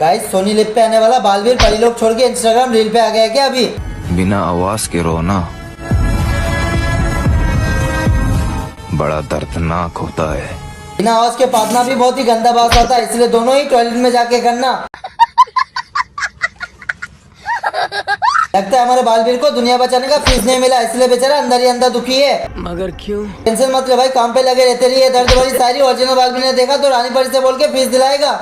Guys Sony LIV पे आने वाला बालवीर परिलोक छोड़ के इंस्टाग्राम रील पे आ गया क्या अभी? बिना आवाज के रोना बड़ा दर्दनाक होता है। बिना आवाज के पादना भी बहुत ही गंदा बात होता है, इसलिए दोनों ही टॉयलेट में जाके करना। लगता है हमारे बालवीर को दुनिया बचाने का फीस नहीं मिला, इसलिए बेचारा अंदर ही अंदर दुखी है। मगर क्यों? टेंशन मत ले भाई, काम पे लगे रहते रहिए। दर्द भरी शायरी ओरिजिनल बालवीर ने देखा तो रानी परी से बोल के फीस दिलाएगा।